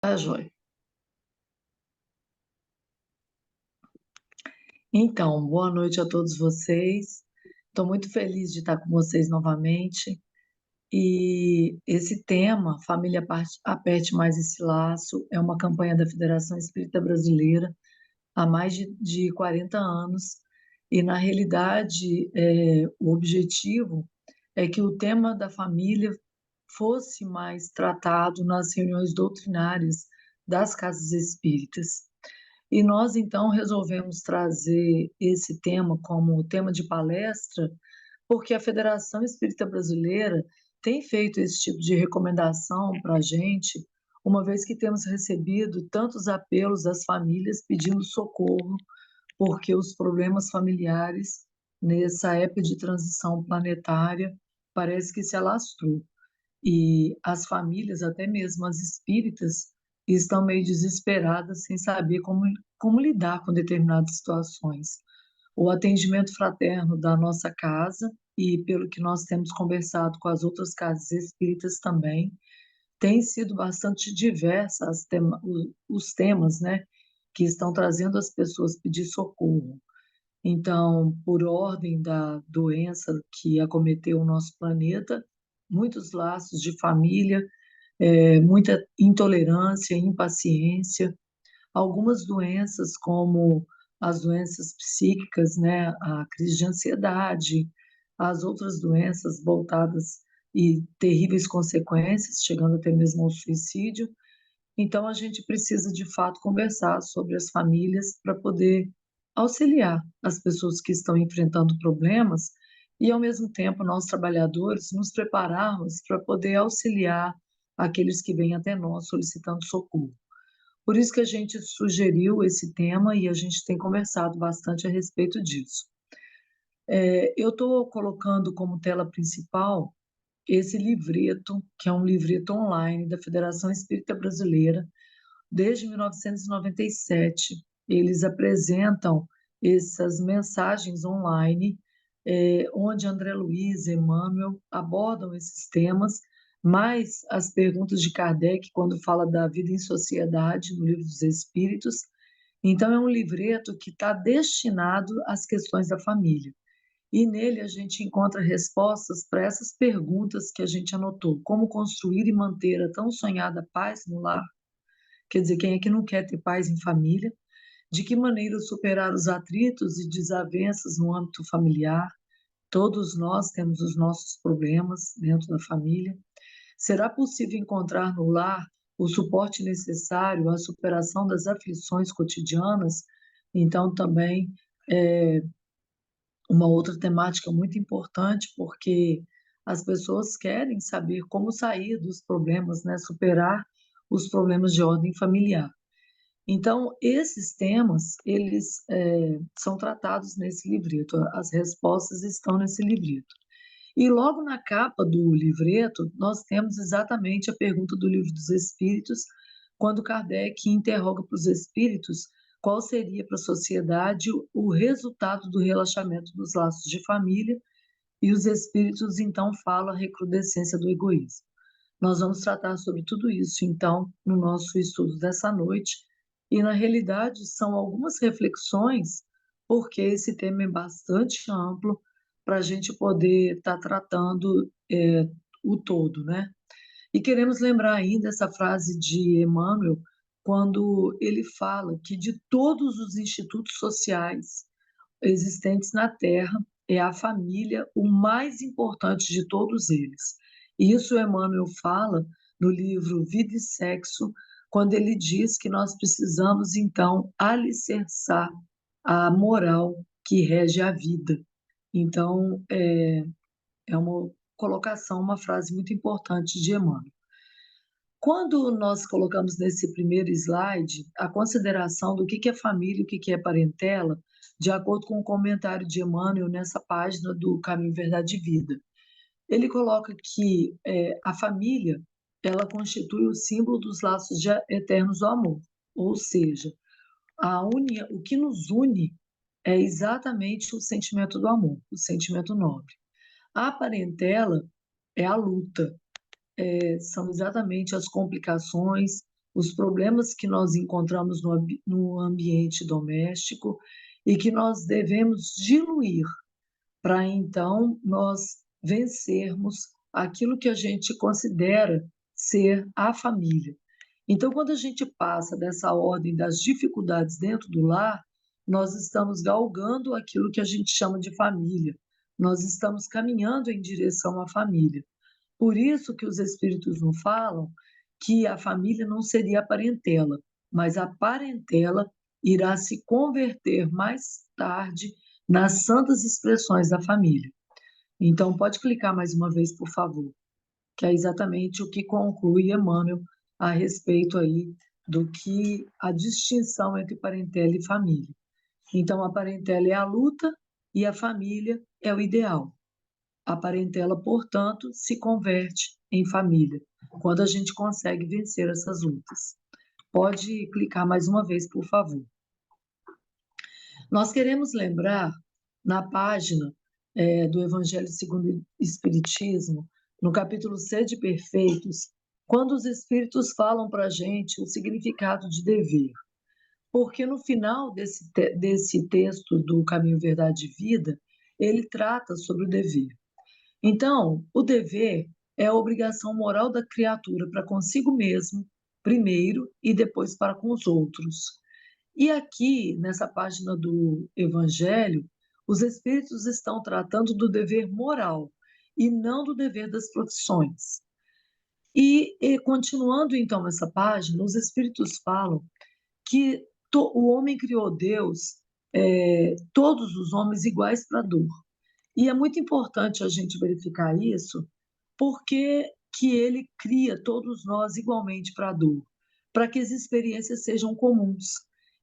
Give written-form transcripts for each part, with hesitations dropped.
Tá, joia. Então, boa noite a todos vocês. Estou muito feliz de estar com vocês novamente. E esse tema, Família Aperte Mais Esse Laço, é uma campanha da Federação Espírita Brasileira há mais de 40 anos. E, na realidade, o objetivo é que o tema da família fosse mais tratado nas reuniões doutrinárias das casas espíritas. E nós, então, resolvemos trazer esse tema como tema de palestra, porque a Federação Espírita Brasileira tem feito esse tipo de recomendação para a gente, uma vez que temos recebido tantos apelos das famílias pedindo socorro, porque os problemas familiares, nessa época de transição planetária, parece que se alastrou. E as famílias, até mesmo as espíritas, estão meio desesperadas sem saber como lidar com determinadas situações. O atendimento fraterno da nossa casa, e pelo que nós temos conversado com as outras casas espíritas também, tem sido bastante diversa os temas, né, que estão trazendo as pessoas pedir socorro. Então, por ordem da doença que acometeu o nosso planeta, muitos laços de família, muita intolerância, impaciência, algumas doenças como as doenças psíquicas, né, a crise de ansiedade, as outras doenças voltadas e terríveis consequências, chegando até mesmo ao suicídio. Então, a gente precisa, de fato, conversar sobre as famílias para poder auxiliar as pessoas que estão enfrentando problemas e, ao mesmo tempo, nós, trabalhadores, nos prepararmos para poder auxiliar aqueles que vêm até nós solicitando socorro. Por isso que a gente sugeriu esse tema e a gente tem conversado bastante a respeito disso. Eu estou colocando como tela principal esse livreto, que é um livreto online da Federação Espírita Brasileira, desde 1997. Eles apresentam essas mensagens online, onde André Luiz e Emmanuel abordam esses temas, mais as perguntas de Kardec, quando fala da vida em sociedade, no Livro dos Espíritos. Então, é um livreto que está destinado às questões da família. E nele a gente encontra respostas para essas perguntas que a gente anotou: como construir e manter a tão sonhada paz no lar? Quer dizer, quem é que não quer ter paz em família? De que maneira superar os atritos e desavenças no âmbito familiar? Todos nós temos os nossos problemas dentro da família. Será possível encontrar no lar o suporte necessário à superação das aflições cotidianas? Então, também é uma outra temática muito importante, porque as pessoas querem saber como sair dos problemas, né? Superar os problemas de ordem familiar. Então, esses temas, eles são tratados nesse livreto, as respostas estão nesse livreto. E logo na capa do livreto, nós temos exatamente a pergunta do Livro dos Espíritos, quando Kardec interroga para os espíritos qual seria para a sociedade o resultado do relaxamento dos laços de família, e os espíritos então falam a recrudescência do egoísmo. Nós vamos tratar sobre tudo isso, então, no nosso estudo dessa noite. E, na realidade, são algumas reflexões, porque esse tema é bastante amplo para a gente poder estar tratando o todo, né? E queremos lembrar ainda essa frase de Emmanuel, quando ele fala que de todos os institutos sociais existentes na Terra, é a família o mais importante de todos eles. E isso Emmanuel fala no livro Vida e Sexo, quando ele diz que nós precisamos, então, alicerçar a moral que rege a vida. Então, é uma colocação, uma frase muito importante de Emmanuel. Quando nós colocamos nesse primeiro slide a consideração do que é família e o que é parentela, de acordo com o comentário de Emmanuel nessa página do Caminho, Verdade e Vida, ele coloca que a família ela constitui o símbolo dos laços eternos do amor, ou seja, o que nos une é exatamente o sentimento do amor, o sentimento nobre. A parentela é a luta, são exatamente as complicações, os problemas que nós encontramos no ambiente doméstico e que nós devemos diluir para então nós vencermos aquilo que a gente considera ser a família. Então, quando a gente passa dessa ordem das dificuldades dentro do lar, nós estamos galgando aquilo que a gente chama de família. Nós estamos caminhando em direção à família. Por isso que os espíritos nos falam que a família não seria a parentela, mas a parentela irá se converter mais tarde nas santas expressões da família. Então, pode clicar mais uma vez, por favor, que é exatamente o que conclui Emmanuel a respeito aí do que a distinção entre parentela e família. Então, a parentela é a luta e a família é o ideal. A parentela, portanto, se converte em família, quando a gente consegue vencer essas lutas. Pode clicar mais uma vez, por favor. Nós queremos lembrar, na página do Evangelho segundo o Espiritismo, no capítulo Sede Perfeitos, quando os Espíritos falam para a gente o significado de dever. Porque no final desse texto do Caminho, Verdade e Vida, ele trata sobre o dever. Então, o dever é a obrigação moral da criatura para consigo mesmo, primeiro, e depois para com os outros. E aqui, nessa página do Evangelho, os Espíritos estão tratando do dever moral e não do dever das profissões. E continuando então essa página, os Espíritos falam que o homem criou Deus, todos os homens iguais para a dor. E é muito importante a gente verificar isso, porque que ele cria todos nós igualmente para a dor, para que as experiências sejam comuns.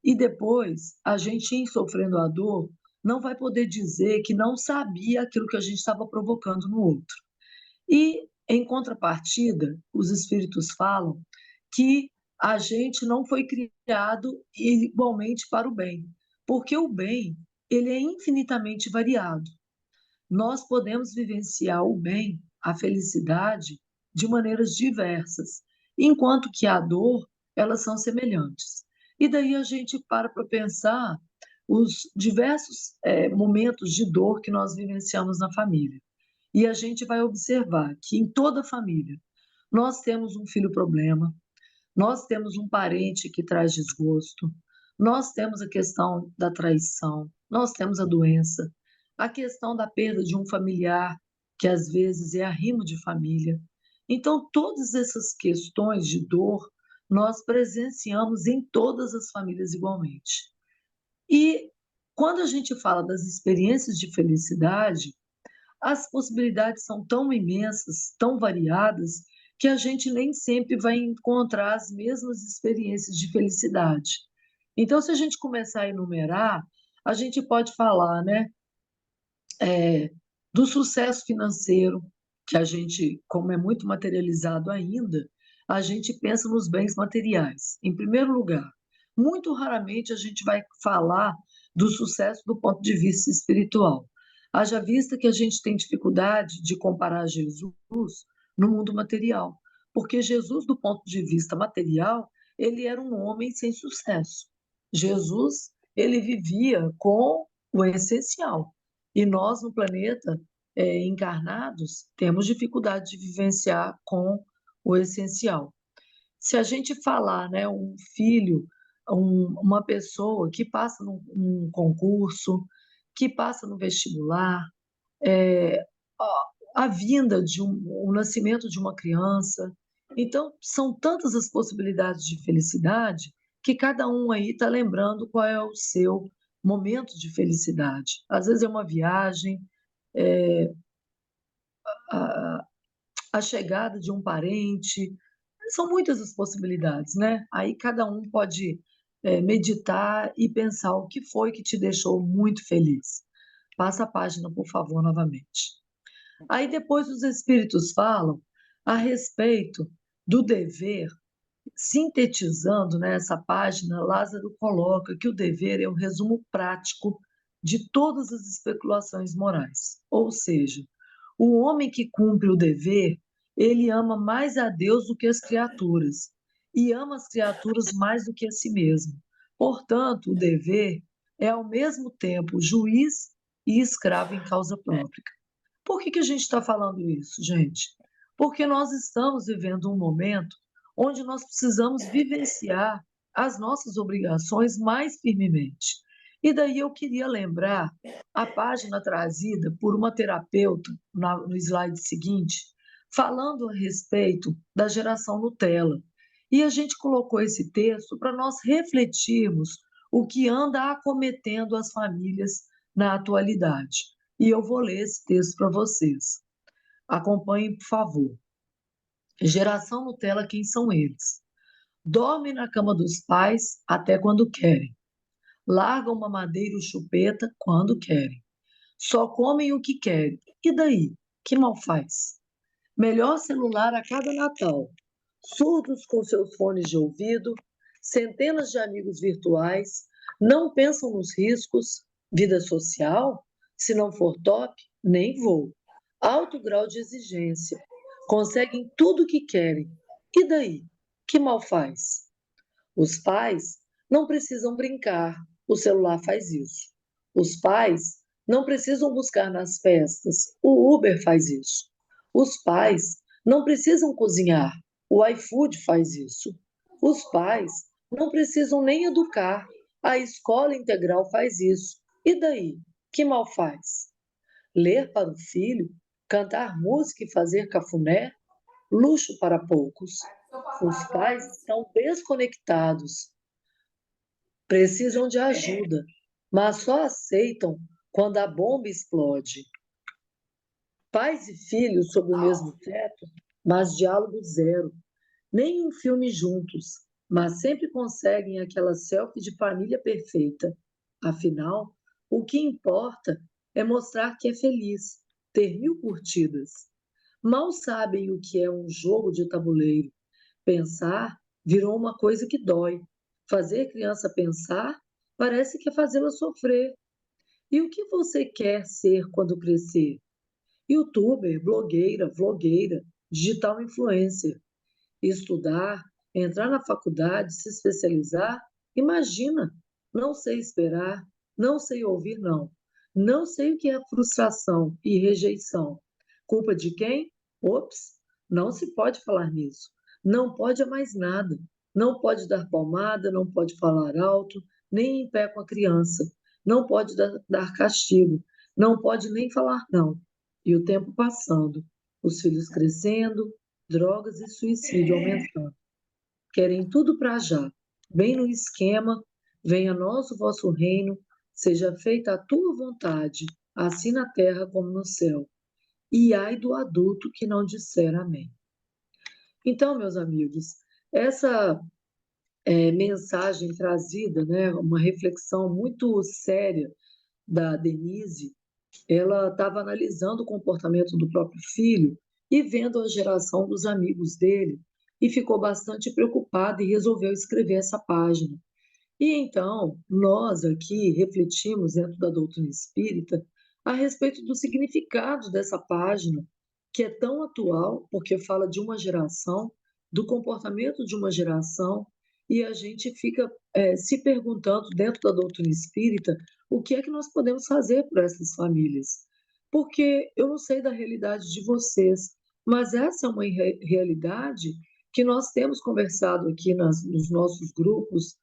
E depois, a gente, em sofrendo a dor, não vai poder dizer que não sabia aquilo que a gente estava provocando no outro. E, em contrapartida, os espíritos falam que a gente não foi criado igualmente para o bem, porque o bem, ele é infinitamente variado. Nós podemos vivenciar o bem, a felicidade, de maneiras diversas, enquanto que a dor, elas são semelhantes. E daí a gente para pensar os diversos momentos de dor que nós vivenciamos na família. E a gente vai observar que em toda família nós temos um filho problema, nós temos um parente que traz desgosto, nós temos a questão da traição, nós temos a doença, a questão da perda de um familiar, que às vezes é arrimo de família. Então, todas essas questões de dor nós presenciamos em todas as famílias igualmente. E quando a gente fala das experiências de felicidade, as possibilidades são tão imensas, tão variadas, que a gente nem sempre vai encontrar as mesmas experiências de felicidade. Então, se a gente começar a enumerar, a gente pode falar, né, do sucesso financeiro, que a gente, como é muito materializado ainda, a gente pensa nos bens materiais, em primeiro lugar. Muito raramente a gente vai falar do sucesso do ponto de vista espiritual. Haja vista que a gente tem dificuldade de comparar Jesus no mundo material, porque Jesus, do ponto de vista material, ele era um homem sem sucesso. Jesus, ele vivia com o essencial. E nós, no planeta, encarnados, temos dificuldade de vivenciar com o essencial. Se a gente falar, né, um filho, uma pessoa que passa num concurso, que passa no vestibular, é, a vinda o nascimento de uma criança. Então, são tantas as possibilidades de felicidade que cada um aí está lembrando qual é o seu momento de felicidade. Às vezes é uma viagem, a, a chegada de um parente, são muitas as possibilidades, né? Aí cada um pode meditar e pensar o que foi que te deixou muito feliz. Passa a página, por favor, novamente. Aí depois os espíritos falam a respeito do dever, sintetizando nessa página, Lázaro coloca que o dever é um resumo prático de todas as especulações morais. Ou seja, o homem que cumpre o dever, ele ama mais a Deus do que as criaturas. e ama as criaturas mais do que a si mesmo. Portanto, o dever é ao mesmo tempo juiz e escravo em causa própria. Por que a gente está falando isso, gente? Porque nós estamos vivendo um momento onde nós precisamos vivenciar as nossas obrigações mais firmemente. E daí eu queria lembrar a página trazida por uma terapeuta no slide seguinte, falando a respeito da geração Nutella. E a gente colocou esse texto para nós refletirmos o que anda acometendo as famílias na atualidade. E eu vou ler esse texto para vocês. Acompanhem, por favor. Geração Nutella, quem são eles? Dormem na cama dos pais até quando querem. Largam uma madeira ou chupeta quando querem. Só comem o que querem. E daí? Que mal faz? Melhor celular a cada Natal. Surdos com seus fones de ouvido, centenas de amigos virtuais, não pensam nos riscos, vida social? Se não for top, nem vou. Alto grau de exigência. Conseguem tudo o que querem. E daí? Que mal faz? Os pais não precisam brincar, o celular faz isso. Os pais não precisam buscar nas festas, o Uber faz isso. Os pais não precisam cozinhar, o iFood faz isso. Os pais não precisam nem educar, a escola integral faz isso. E daí? Que mal faz? Ler para o filho, cantar música e fazer cafuné? Luxo para poucos. Os pais estão desconectados, precisam de ajuda, mas só aceitam quando a bomba explode. Pais e filhos sob o mesmo teto, mas diálogo zero. Nem um filme juntos, mas sempre conseguem aquela selfie de família perfeita. Afinal, o que importa é mostrar que é feliz, ter 1000 curtidas. Mal sabem o que é um jogo de tabuleiro. Pensar virou uma coisa que dói. Fazer criança pensar parece que é fazê-la sofrer. E o que você quer ser quando crescer? Youtuber, blogueira, vlogueira, digital influencer. Estudar, entrar na faculdade, se especializar? Imagina, não sei esperar, não sei ouvir não. Não sei o que é frustração e rejeição. Culpa de quem? Ops, não se pode falar nisso. Não pode é mais nada. Não pode dar palmada, não pode falar alto, nem em pé com a criança. Não pode dar castigo. Não pode nem falar não. E o tempo passando, os filhos crescendo, drogas e suicídio aumentando. Querem tudo para já. Bem no esquema, venha a nós o vosso reino, seja feita a tua vontade, assim na terra como no céu. E ai do adulto que não disser amém. Então, meus amigos, essa mensagem trazida, né, uma reflexão muito séria da Denise, ela estava analisando o comportamento do próprio filho e vendo a geração dos amigos dele e ficou bastante preocupada e resolveu escrever essa página. E então, nós aqui refletimos dentro da doutrina espírita a respeito do significado dessa página, que é tão atual, porque fala de uma geração, do comportamento de uma geração, e a gente fica se perguntando dentro da doutrina espírita o que é que nós podemos fazer por essas famílias. Porque eu não sei da realidade de vocês, mas essa é uma realidade que nós temos conversado aqui nos nossos grupos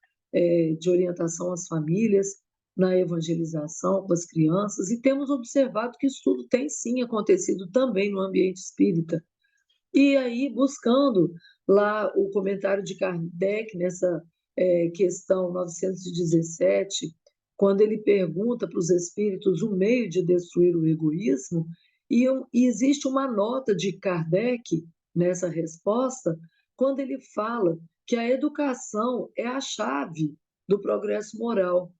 de orientação às famílias, na evangelização com as crianças, e temos observado que isso tudo tem sim acontecido também no ambiente espírita. E aí, buscando lá o comentário de Kardec nessa questão 917, quando ele pergunta para os espíritos o meio de destruir o egoísmo, e existe uma nota de Kardec nessa resposta, quando ele fala que a educação é a chave do progresso moral.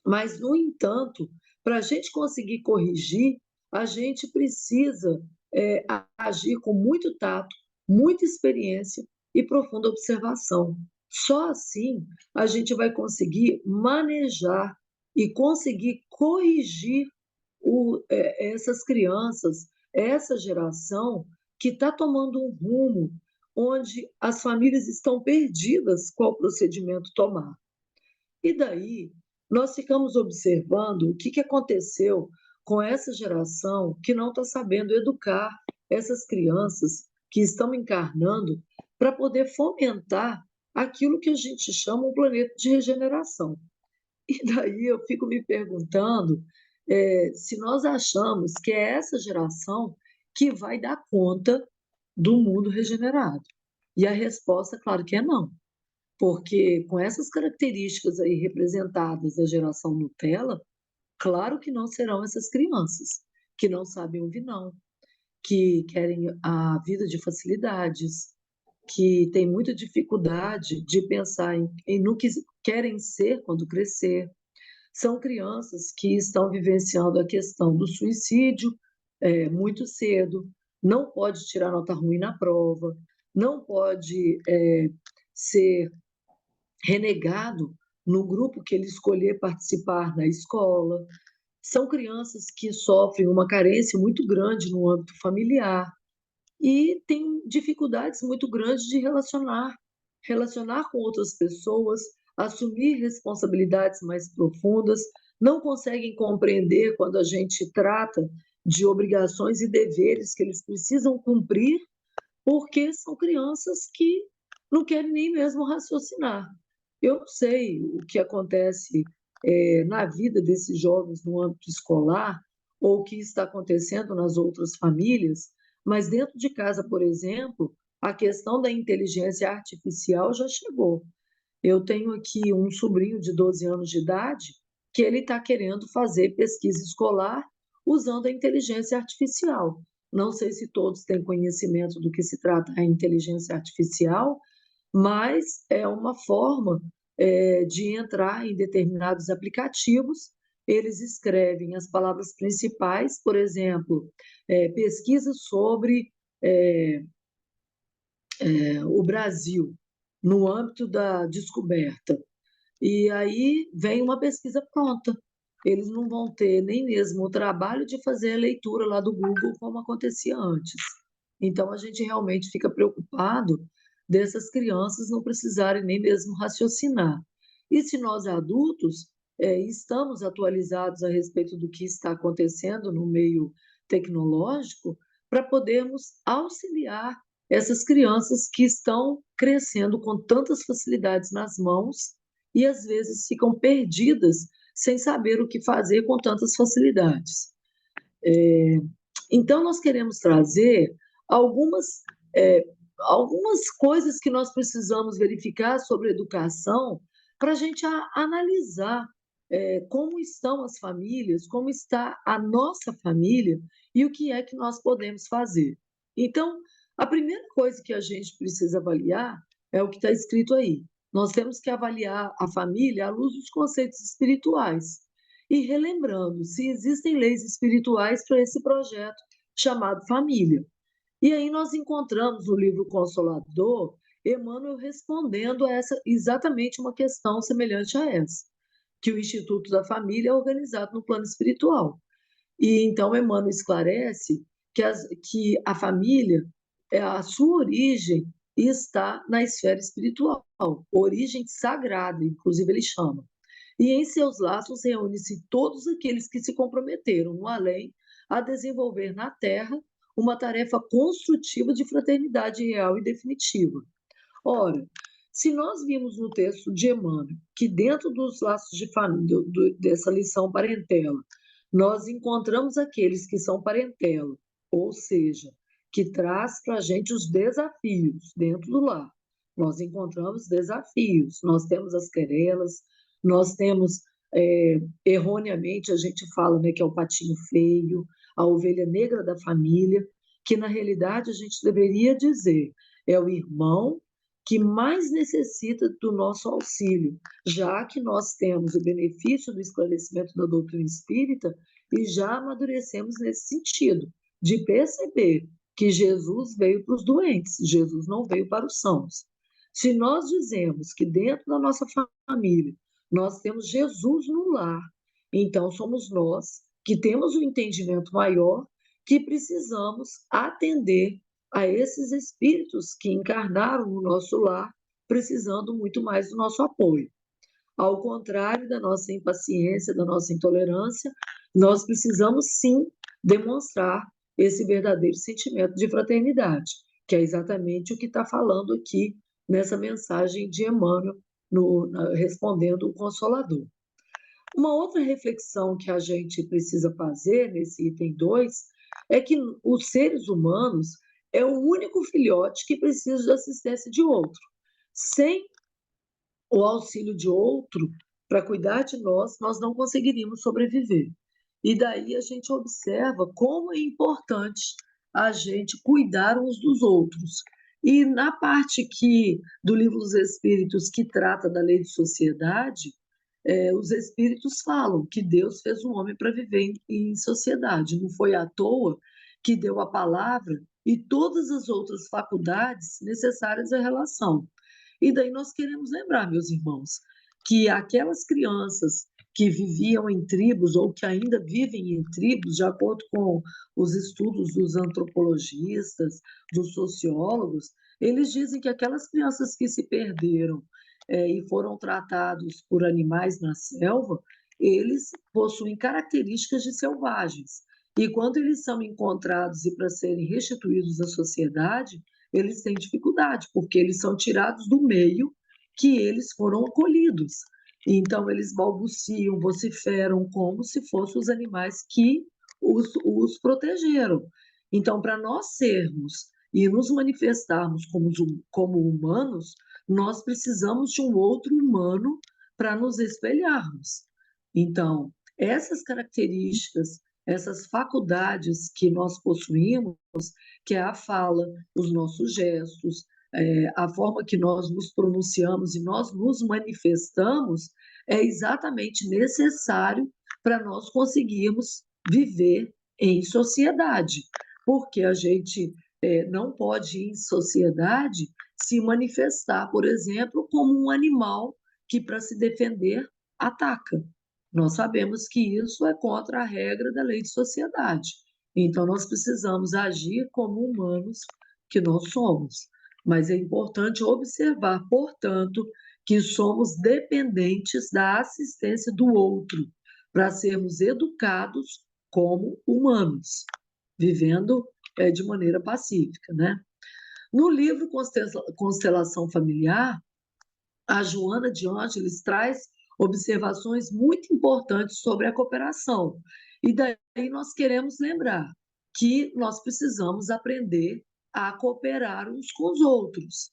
Mas, no entanto, para a gente conseguir corrigir, a gente precisa agir com muito tato, muita experiência e profunda observação. Só assim a gente vai conseguir manejar e conseguir corrigir essas crianças, essa geração que está tomando um rumo onde as famílias estão perdidas qual procedimento tomar. E daí, nós ficamos observando o que, que aconteceu com essa geração que não está sabendo educar essas crianças que estão encarnando para poder fomentar aquilo que a gente chama um planeta de regeneração. E daí eu fico me perguntando se nós achamos que é essa geração que vai dar conta do mundo regenerado. E a resposta, claro que é não, porque com essas características aí representadas da geração Nutella, claro que não serão essas crianças que não sabem ouvir não, que querem a vida de facilidades, que têm muita dificuldade de pensar no que querem ser quando crescer. São crianças que estão vivenciando a questão do suicídio muito cedo, não pode tirar nota ruim na prova, não pode ser renegado no grupo que ele escolher participar na escola. São crianças que sofrem uma carência muito grande no âmbito familiar e têm dificuldades muito grandes de relacionar com outras pessoas, assumir responsabilidades mais profundas, não conseguem compreender quando a gente trata de obrigações e deveres que eles precisam cumprir, porque são crianças que não querem nem mesmo raciocinar. Eu não sei o que acontece na vida desses jovens no âmbito escolar, ou o que está acontecendo nas outras famílias, mas dentro de casa, por exemplo, a questão da inteligência artificial já chegou. Eu tenho aqui um sobrinho de 12 anos de idade que ele está querendo fazer pesquisa escolar usando a inteligência artificial. Não sei se todos têm conhecimento do que se trata a inteligência artificial, mas é uma forma de entrar em determinados aplicativos. Eles escrevem as palavras principais, por exemplo, pesquisa sobre é, o Brasil no âmbito da descoberta. E aí vem uma pesquisa pronta. Eles não vão ter nem mesmo o trabalho de fazer a leitura lá do Google como acontecia antes. Então a gente realmente fica preocupado dessas crianças não precisarem nem mesmo raciocinar. E se nós adultos estamos atualizados a respeito do que está acontecendo no meio tecnológico, para podermos auxiliar essas crianças que estão crescendo com tantas facilidades nas mãos e às vezes ficam perdidas sem saber o que fazer com tantas facilidades. Então, nós queremos trazer algumas, é, algumas coisas que nós precisamos verificar sobre educação para a gente analisar como estão as famílias, como está a nossa família e o que é que nós podemos fazer. Então, a primeira coisa que a gente precisa avaliar é o que está escrito aí. Nós temos que avaliar a família à luz dos conceitos espirituais e relembrando se existem leis espirituais para esse projeto chamado família. E aí nós encontramos no livro Consolador Emmanuel respondendo a essa exatamente uma questão semelhante a essa, que o Instituto da Família é organizado no plano espiritual. E então Emmanuel esclarece que a família, a sua origem está na esfera espiritual, origem sagrada, inclusive ele chama. E em seus laços reúne-se todos aqueles que se comprometeram no além a desenvolver na Terra uma tarefa construtiva de fraternidade real e definitiva. Ora, se nós vimos no texto de Emmanuel que dentro dos laços de família, dessa lição parentela, nós encontramos aqueles que são parentela, ou seja, que traz para a gente os desafios dentro do lar. Nós encontramos desafios, nós temos as querelas, nós temos, erroneamente, a gente fala que é o patinho feio, a ovelha negra da família, que na realidade a gente deveria dizer é o irmão que mais necessita do nosso auxílio, já que nós temos o benefício do esclarecimento da doutrina espírita e já amadurecemos nesse sentido, de perceber que Jesus veio para os doentes, Jesus não veio para os sãos. Se nós dizemos que dentro da nossa família nós temos Jesus no lar, então somos nós que temos um entendimento maior que precisamos atender a esses espíritos que encarnaram no nosso lar, precisando muito mais do nosso apoio. Ao contrário da nossa impaciência, da nossa intolerância, nós precisamos sim demonstrar esse verdadeiro sentimento de fraternidade, que é exatamente o que está falando aqui nessa mensagem de Emmanuel, respondendo o Consolador. Uma outra reflexão que a gente precisa fazer nesse item 2 é que os seres humanos é o único filhote que precisa da assistência de outro. Sem o auxílio de outro para cuidar de nós, nós não conseguiríamos sobreviver. E daí a gente observa como é importante a gente cuidar uns dos outros. E na parte do Livro dos Espíritos, que trata da lei de sociedade, os espíritos falam que Deus fez o homem para viver em sociedade. Não foi à toa que deu a palavra e todas as outras faculdades necessárias à relação. E daí nós queremos lembrar, meus irmãos, que aquelas crianças que viviam em tribos ou que ainda vivem em tribos, de acordo com os estudos dos antropologistas, dos sociólogos, eles dizem que aquelas crianças que se perderam e foram tratados por animais na selva, eles possuem características de selvagens. E quando eles são encontrados e para serem restituídos à sociedade, eles têm dificuldade, porque eles são tirados do meio que eles foram acolhidos. Então, eles balbuciam, vociferam como se fossem os animais que os protegeram. Então, para nós sermos e nos manifestarmos como humanos, nós precisamos de um outro humano para nos espelharmos. Então, essas características, essas faculdades que nós possuímos, que é a fala, os nossos gestos, a forma que nós nos pronunciamos e nós nos manifestamos, é exatamente necessário para nós conseguirmos viver em sociedade, porque a gente não pode, em sociedade, se manifestar, por exemplo, como um animal que, para se defender, ataca. Nós sabemos que isso é contra a regra da lei de sociedade. Então, nós precisamos agir como humanos que nós somos. Mas é importante observar, portanto, que somos dependentes da assistência do outro para sermos educados como humanos, vivendo de maneira pacífica, né? No livro Constelação Familiar, a Joana de Ângeles traz observações muito importantes sobre a cooperação. E daí nós queremos lembrar que nós precisamos aprender a cooperar uns com os outros.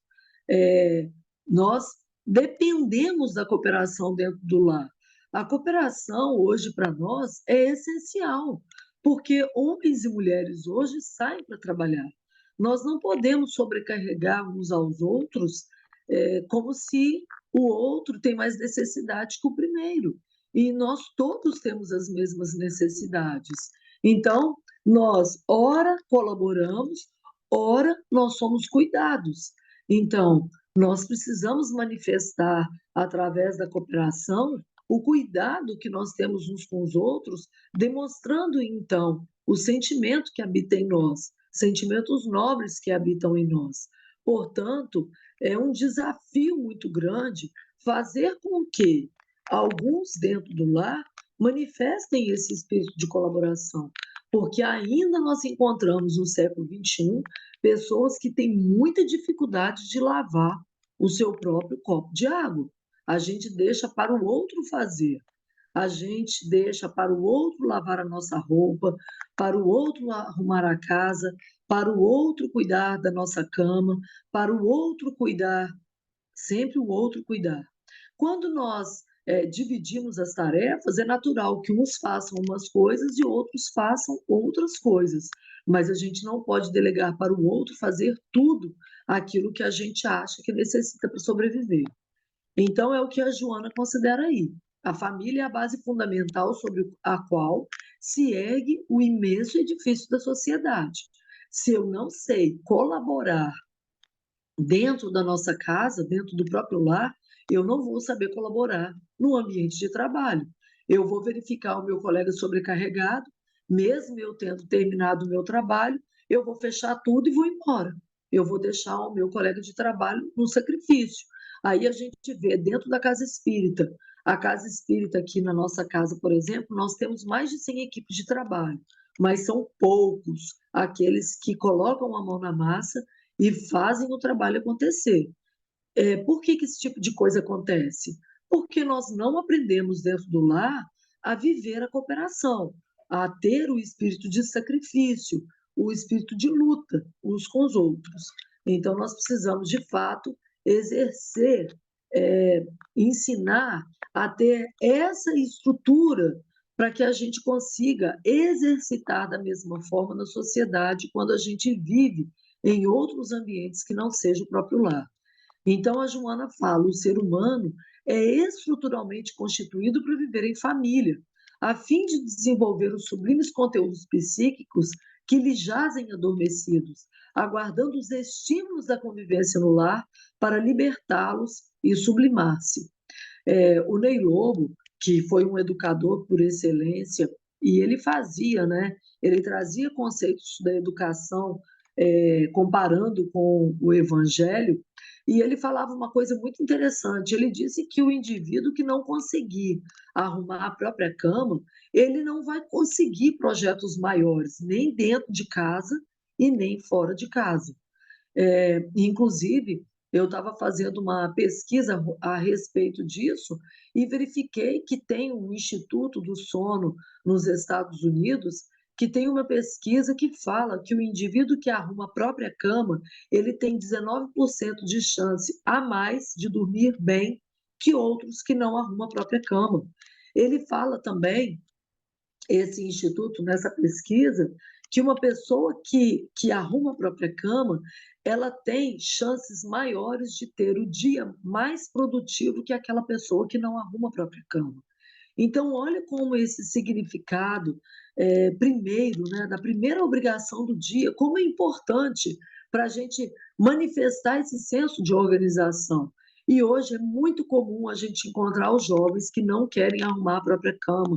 Nós dependemos da cooperação dentro do lar. A cooperação, hoje, para nós, é essencial, porque homens e mulheres hoje saem para trabalhar. Nós não podemos sobrecarregar uns aos outros como se o outro tem mais necessidade que o primeiro. E nós todos temos as mesmas necessidades. Então, nós, ora, colaboramos, ora, nós somos cuidados. Então, nós precisamos manifestar, através da cooperação, o cuidado que nós temos uns com os outros, demonstrando, então, o sentimento que habita em nós, sentimentos nobres que habitam em nós. Portanto, é um desafio muito grande fazer com que alguns dentro do lar manifestem esse espírito de colaboração, porque ainda nós encontramos no século XXI pessoas que têm muita dificuldade de lavar o seu próprio copo de água. A gente deixa para o outro fazer. A gente deixa para o outro lavar a nossa roupa, para o outro arrumar a casa, para o outro cuidar da nossa cama, para o outro cuidar, sempre o outro cuidar. Quando nós dividimos as tarefas, é natural que uns façam umas coisas e outros façam outras coisas, mas a gente não pode delegar para o outro fazer tudo aquilo que a gente acha que necessita para sobreviver. Então, é o que a Joana considera aí. A família é a base fundamental sobre a qual se ergue o imenso edifício da sociedade. Se eu não sei colaborar dentro da nossa casa, dentro do próprio lar, eu não vou saber colaborar no ambiente de trabalho. Eu vou verificar o meu colega sobrecarregado, mesmo eu tendo terminado o meu trabalho, eu vou fechar tudo e vou embora. Eu vou deixar o meu colega de trabalho no sacrifício. Aí a gente vê dentro da casa espírita. A casa espírita aqui na nossa casa, por exemplo, nós temos mais de 100 equipes de trabalho, mas são poucos aqueles que colocam a mão na massa e fazem o trabalho acontecer. Por que que esse tipo de coisa acontece? Porque nós não aprendemos dentro do lar a viver a cooperação, a ter o espírito de sacrifício, o espírito de luta uns com os outros. Então, nós precisamos, de fato, exercer, ensinar a ter essa estrutura para que a gente consiga exercitar da mesma forma na sociedade quando a gente vive em outros ambientes que não seja o próprio lar. Então, a Joana fala: o ser humano é estruturalmente constituído para viver em família, a fim de desenvolver os sublimes conteúdos psíquicos que lhe jazem adormecidos, aguardando os estímulos da convivência no lar para libertá-los e sublimar-se. O Ney Lobo, que foi um educador por excelência, e ele fazia, né? Ele trazia conceitos da educação, comparando com o Evangelho, e ele falava uma coisa muito interessante. Ele disse que o indivíduo que não conseguir arrumar a própria cama, ele não vai conseguir projetos maiores, nem dentro de casa e nem fora de casa. Inclusive, eu estava fazendo uma pesquisa a respeito disso e verifiquei que tem um Instituto do Sono nos Estados Unidos que tem uma pesquisa que fala que o indivíduo que arruma a própria cama, ele tem 19% de chance a mais de dormir bem que outros que não arrumam a própria cama. Ele fala também, esse instituto, nessa pesquisa, que uma pessoa que arruma a própria cama, ela tem chances maiores de ter o dia mais produtivo que aquela pessoa que não arruma a própria cama. Então, olha como esse significado, primeiro, né, da primeira obrigação do dia, como é importante para a gente manifestar esse senso de organização. E hoje é muito comum a gente encontrar os jovens que não querem arrumar a própria cama,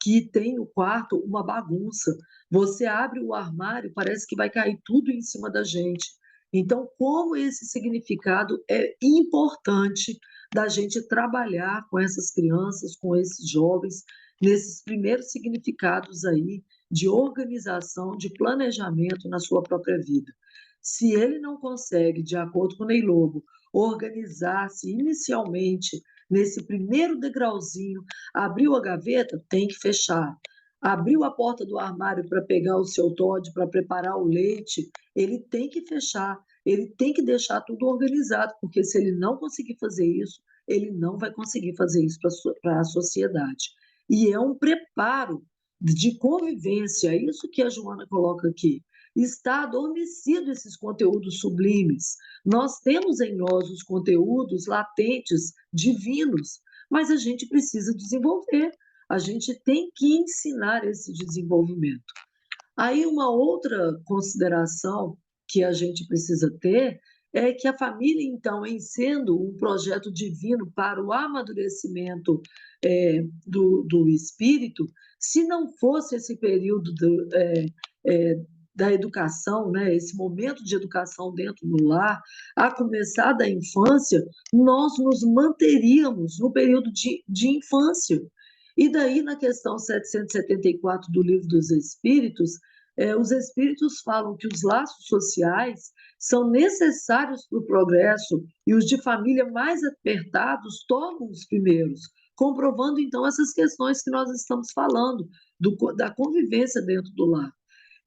que tem o quarto uma bagunça. Você abre o armário, parece que vai cair tudo em cima da gente. Então, como esse significado é importante da gente trabalhar com essas crianças, com esses jovens, nesses primeiros significados aí de organização, de planejamento na sua própria vida. Se ele não consegue, de acordo com o Ney Lobo, organizar-se inicialmente nesse primeiro degrauzinho, abriu a gaveta, tem que fechar. Abriu a porta do armário para pegar o seu Toddy, para preparar o leite, ele tem que fechar, ele tem que deixar tudo organizado, porque se ele não conseguir fazer isso, ele não vai conseguir fazer isso para a sociedade. E é um preparo de convivência, é isso que a Joana coloca aqui. Está adormecido esses conteúdos sublimes. Nós temos em nós os conteúdos latentes, divinos, mas a gente precisa desenvolver. A gente tem que ensinar esse desenvolvimento. Aí, uma outra consideração que a gente precisa ter é que a família, então, em sendo um projeto divino para o amadurecimento do espírito, se não fosse esse período da educação, né, esse momento de educação dentro do lar, a começar da infância, nós nos manteríamos no período de infância. E daí, na questão 774 do Livro dos Espíritos, os espíritos falam que os laços sociais são necessários para o progresso e os de família mais apertados tornam os primeiros, comprovando então essas questões que nós estamos falando, da convivência dentro do lar.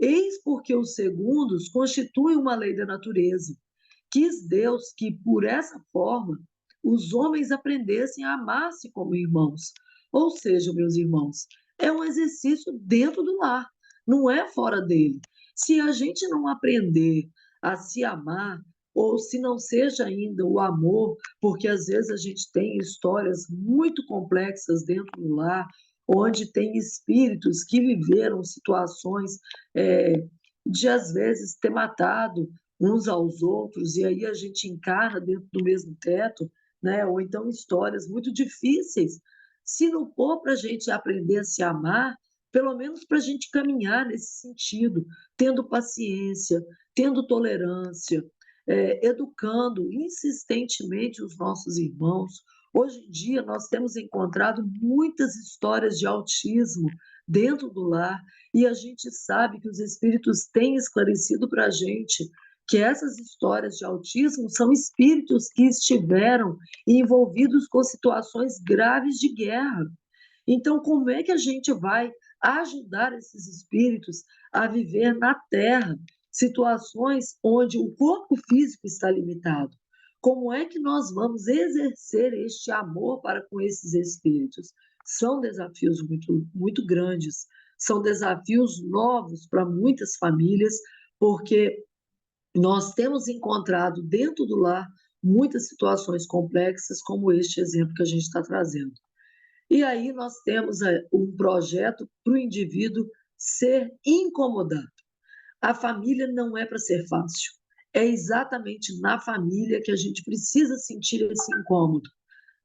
Eis porque os segundos constituem uma lei da natureza. Quis Deus que, por essa forma, os homens aprendessem a amar-se como irmãos. Ou seja, meus irmãos, é um exercício dentro do lar, não é fora dele. Se a gente não aprender a se amar, ou se não seja ainda o amor, porque às vezes a gente tem histórias muito complexas dentro do lar, onde tem espíritos que viveram situações de, às vezes, ter matado uns aos outros, e aí a gente encarna dentro do mesmo teto, né? Ou então histórias muito difíceis. Se não for para a gente aprender a se amar, pelo menos para a gente caminhar nesse sentido, tendo paciência, tendo tolerância, educando insistentemente os nossos irmãos. Hoje em dia, nós temos encontrado muitas histórias de autismo dentro do lar, e a gente sabe que os espíritos têm esclarecido para a gente que essas histórias de autismo são espíritos que estiveram envolvidos com situações graves de guerra. Então, como é que a gente vai ajudar esses espíritos a viver na Terra situações onde o corpo físico está limitado? Como é que nós vamos exercer este amor para com esses espíritos? São desafios muito, muito grandes, são desafios novos para muitas famílias, porque nós temos encontrado dentro do lar muitas situações complexas, como este exemplo que a gente está trazendo. E aí nós temos um projeto para o indivíduo ser incomodado. A família não é para ser fácil. É exatamente na família que a gente precisa sentir esse incômodo.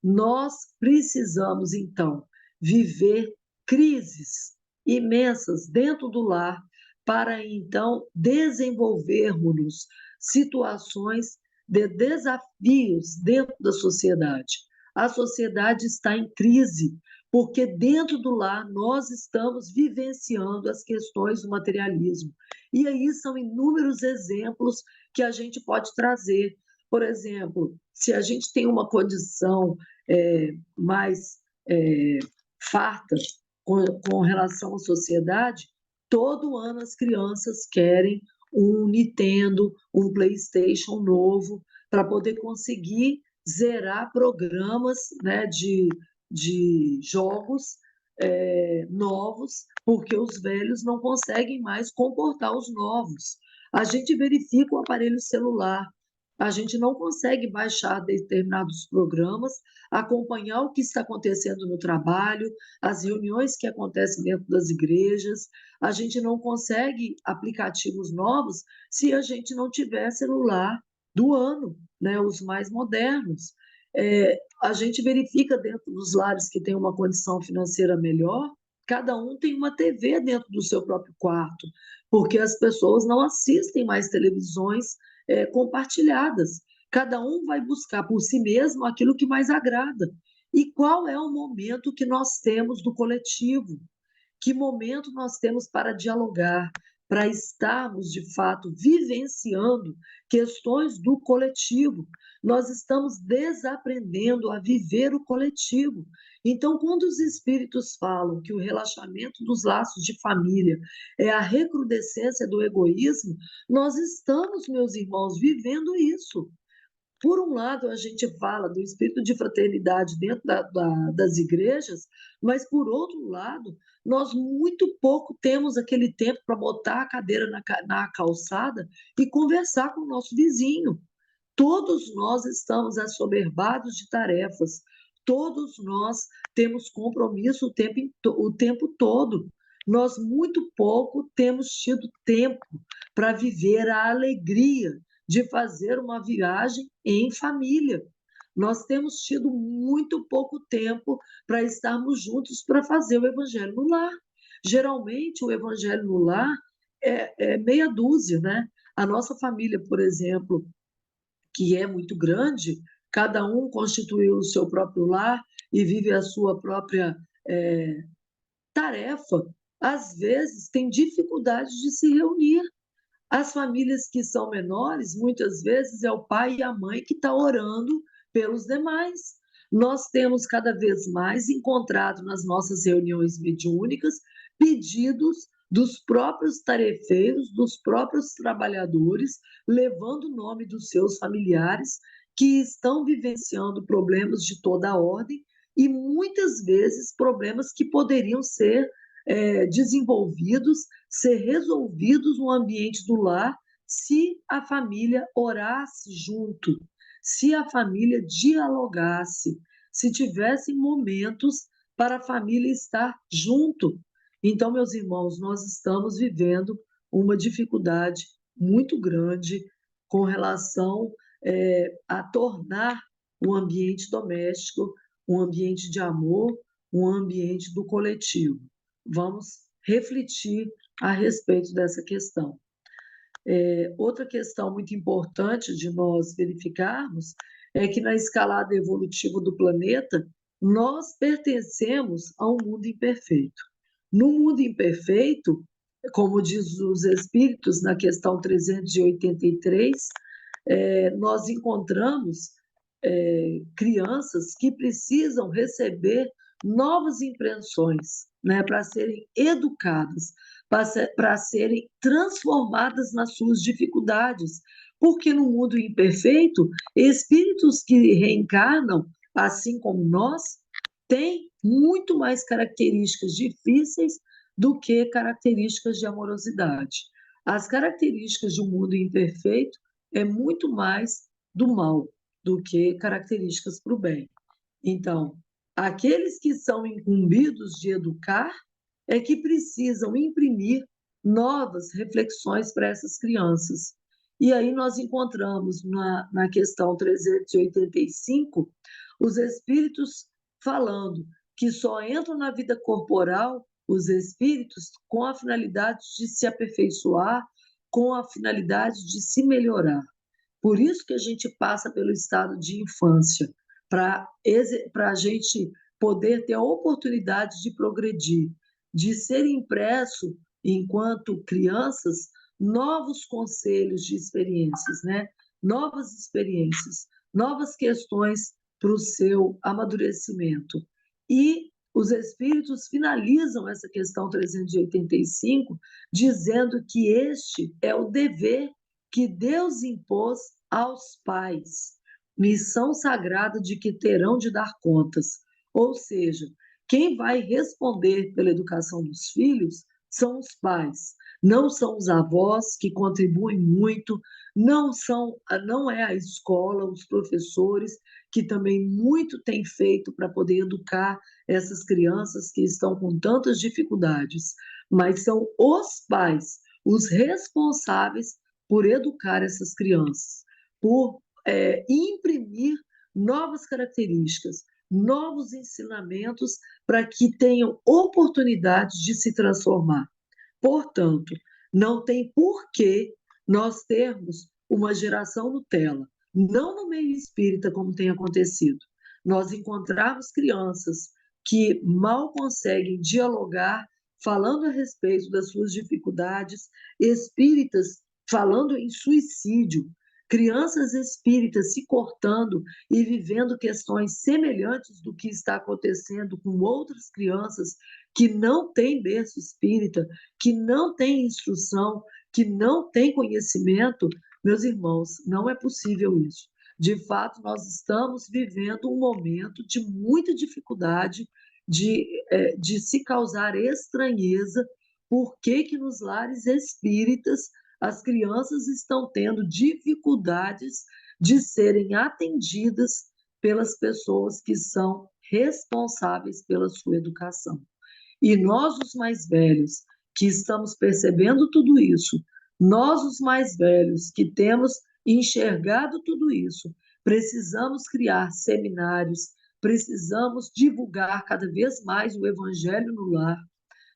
Nós precisamos, então, viver crises imensas dentro do lar para, então, desenvolvermos situações de desafios dentro da sociedade. A sociedade está em crise, porque dentro do lar nós estamos vivenciando as questões do materialismo. E aí são inúmeros exemplos que a gente pode trazer. Por exemplo, se a gente tem uma condição mais é, farta com relação à sociedade, todo ano as crianças querem um Nintendo, um PlayStation novo, para poder conseguir zerar programas, né, de jogos novos, porque os velhos não conseguem mais comportar os novos. A gente verifica o aparelho celular, a gente não consegue baixar determinados programas, acompanhar o que está acontecendo no trabalho, as reuniões que acontecem dentro das igrejas. A gente não consegue aplicativos novos se a gente não tiver celular do ano, né, os mais modernos. A gente verifica dentro dos lares que tem uma condição financeira melhor, cada um tem uma TV dentro do seu próprio quarto, porque as pessoas não assistem mais televisões compartilhadas. Cada um vai buscar por si mesmo aquilo que mais agrada. E qual é o momento que nós temos do coletivo? Que momento nós temos para dialogar, para estarmos, de fato, vivenciando questões do coletivo? Nós estamos desaprendendo a viver o coletivo. Então, quando os espíritos falam que o relaxamento dos laços de família é a recrudescência do egoísmo, nós estamos, meus irmãos, vivendo isso. Por um lado, a gente fala do espírito de fraternidade dentro das igrejas, mas, por outro lado, nós muito pouco temos aquele tempo para botar a cadeira na calçada e conversar com o nosso vizinho. Todos nós estamos assoberbados de tarefas, todos nós temos compromisso o tempo todo. Nós muito pouco temos tido tempo para viver a alegria de fazer uma viagem em família. Nós temos tido muito pouco tempo para estarmos juntos para fazer o evangelho no lar. Geralmente, o evangelho no lar é meia dúzia, né? A nossa família, por exemplo, que é muito grande, cada um constituiu o seu próprio lar e vive a sua própria é, tarefa, às vezes tem dificuldade de se reunir. As famílias que são menores, muitas vezes é o pai e a mãe que estão orando pelos demais. Nós temos cada vez mais encontrado nas nossas reuniões mediúnicas pedidos dos próprios tarefeiros, dos próprios trabalhadores, levando o nome dos seus familiares que estão vivenciando problemas de toda a ordem e muitas vezes problemas que poderiam ser desenvolvidos, ser resolvidos no ambiente do lar, se a família orasse junto, se a família dialogasse, se tivesse momentos para a família estar junto. Então, meus irmãos, nós estamos vivendo uma dificuldade muito grande com relação a tornar o ambiente doméstico um ambiente de amor, um ambiente do coletivo. Vamos refletir a respeito dessa questão. Outra questão muito importante de nós verificarmos é que na escalada evolutiva do planeta, nós pertencemos a um mundo imperfeito. No mundo imperfeito, como diz os Espíritos na questão 383, nós encontramos crianças que precisam receber novas impressões, né, para serem educadas, para serem transformadas nas suas dificuldades. Porque no mundo imperfeito, espíritos que reencarnam, assim como nós, têm muito mais características difíceis do que características de amorosidade. As características de um mundo imperfeito é muito mais do mal do que características para o bem. Então, aqueles que são incumbidos de educar é que precisam imprimir novas reflexões para essas crianças. E aí nós encontramos na questão 385 os espíritos falando que só entram na vida corporal os espíritos com a finalidade de se aperfeiçoar, com a finalidade de se melhorar. Por isso que a gente passa pelo estado de infância, para a gente poder ter a oportunidade de progredir, de ser impresso, enquanto crianças, novos conselhos de experiências, né? Novas experiências, novas questões para o seu amadurecimento. E os espíritos finalizam essa questão 385 dizendo que este é o dever que Deus impôs aos pais, missão sagrada de que terão de dar contas. Ou seja, quem vai responder pela educação dos filhos são os pais, não são os avós que contribuem muito, não é a escola, os professores que também muito têm feito para poder educar essas crianças que estão com tantas dificuldades, mas são os pais, os responsáveis por educar essas crianças, por imprimir novas características, novos ensinamentos para que tenham oportunidade de se transformar. Portanto, não tem porquê nós termos uma geração Nutella, não no meio espírita, como tem acontecido. Nós encontramos crianças que mal conseguem dialogar, falando a respeito das suas dificuldades, espíritas falando em suicídio, crianças espíritas se cortando e vivendo questões semelhantes do que está acontecendo com outras crianças que não têm berço espírita, que não têm instrução, que não têm conhecimento. Meus irmãos, não é possível isso. De fato, nós estamos vivendo um momento de muita dificuldade de se causar estranheza. Por que nos lares espíritas as crianças estão tendo dificuldades de serem atendidas pelas pessoas que são responsáveis pela sua educação? E nós, os mais velhos, que estamos percebendo tudo isso, nós, os mais velhos, que temos enxergado tudo isso, precisamos criar seminários, precisamos divulgar cada vez mais o Evangelho no lar,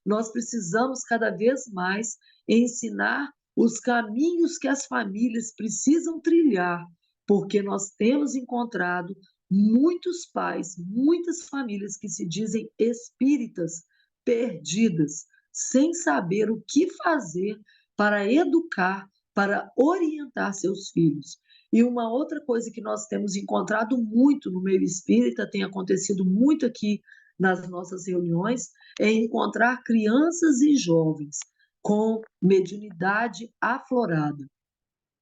nós precisamos cada vez mais ensinar os caminhos que as famílias precisam trilhar, porque nós temos encontrado muitos pais, muitas famílias que se dizem espíritas, perdidas, sem saber o que fazer para educar, para orientar seus filhos. E uma outra coisa que nós temos encontrado muito no meio espírita, tem acontecido muito aqui nas nossas reuniões, é encontrar crianças e jovens com mediunidade aflorada,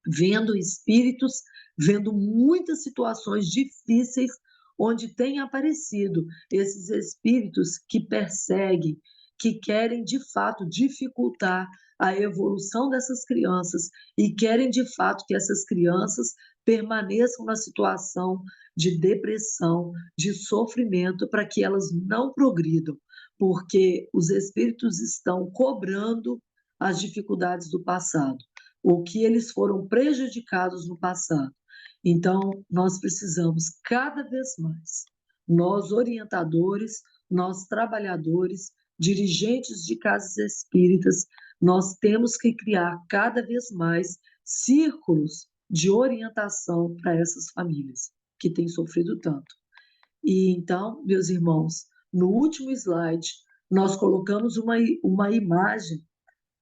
vendo espíritos, vendo muitas situações difíceis onde têm aparecido esses espíritos que perseguem, que querem de fato dificultar a evolução dessas crianças e querem de fato que essas crianças permaneçam na situação de depressão, de sofrimento, para que elas não progridam, porque os espíritos estão cobrando as dificuldades do passado, o que eles foram prejudicados no passado. Então, nós precisamos cada vez mais, nós orientadores, nós trabalhadores, dirigentes de casas espíritas, nós temos que criar cada vez mais círculos de orientação para essas famílias que têm sofrido tanto. E então, meus irmãos, no último slide, nós colocamos uma imagem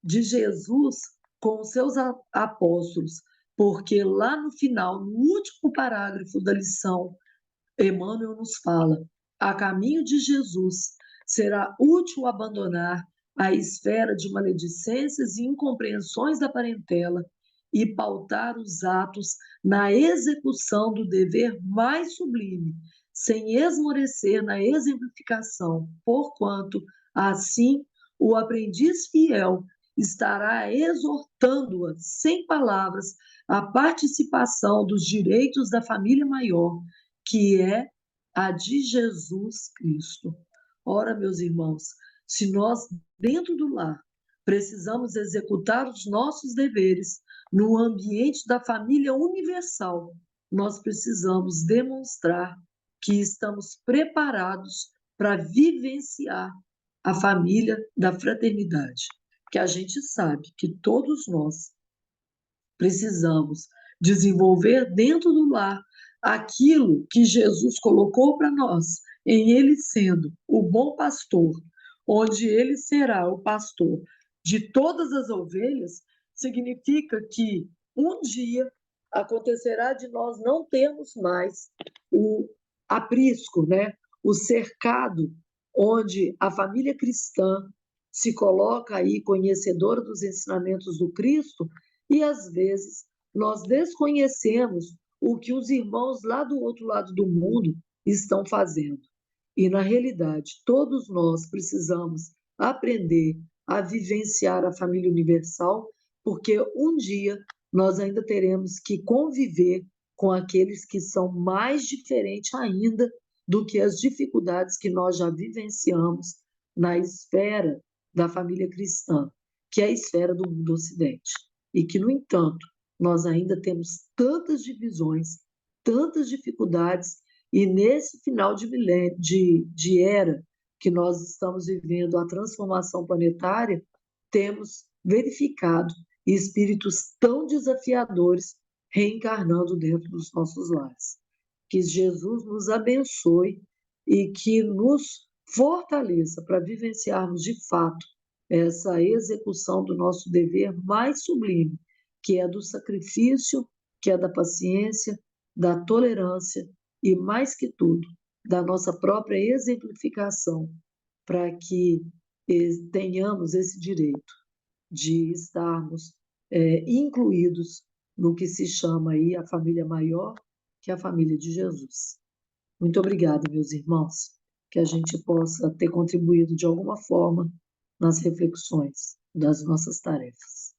de Jesus com os seus apóstolos, porque lá no final, no último parágrafo da lição, Emmanuel nos fala: a caminho de Jesus será útil abandonar a esfera de maledicências e incompreensões da parentela e pautar os atos na execução do dever mais sublime, sem esmorecer na exemplificação, porquanto, assim, o aprendiz fiel estará exortando-a, sem palavras, à participação dos direitos da família maior, que é a de Jesus Cristo. Ora, meus irmãos, se nós, dentro do lar, precisamos executar os nossos deveres no ambiente da família universal, nós precisamos demonstrar que estamos preparados para vivenciar a família da fraternidade, que a gente sabe que todos nós precisamos desenvolver dentro do lar aquilo que Jesus colocou para nós, em Ele sendo o bom pastor, onde Ele será o pastor de todas as ovelhas, significa que um dia acontecerá de nós não termos mais o aprisco, né? O cercado, onde a família cristã se coloca aí conhecedora dos ensinamentos do Cristo e às vezes nós desconhecemos o que os irmãos lá do outro lado do mundo estão fazendo. E na realidade, todos nós precisamos aprender a vivenciar a família universal, porque um dia nós ainda teremos que conviver com aqueles que são mais diferentes ainda do que as dificuldades que nós já vivenciamos na esfera da família cristã, que é a esfera do mundo ocidente e que, no entanto, nós ainda temos tantas divisões, tantas dificuldades, e nesse final de, milênio, de era que nós estamos vivendo a transformação planetária, temos verificado espíritos tão desafiadores reencarnando dentro dos nossos lares. Que Jesus nos abençoe e que nos fortaleça para vivenciarmos de fato essa execução do nosso dever mais sublime, que é do sacrifício, que é da paciência, da tolerância e, mais que tudo, da nossa própria exemplificação, para que tenhamos esse direito de estarmos incluídos no que se chama aí a família maior, que é a família de Jesus. Muito obrigada, meus irmãos, que a gente possa ter contribuído de alguma forma nas reflexões das nossas tarefas.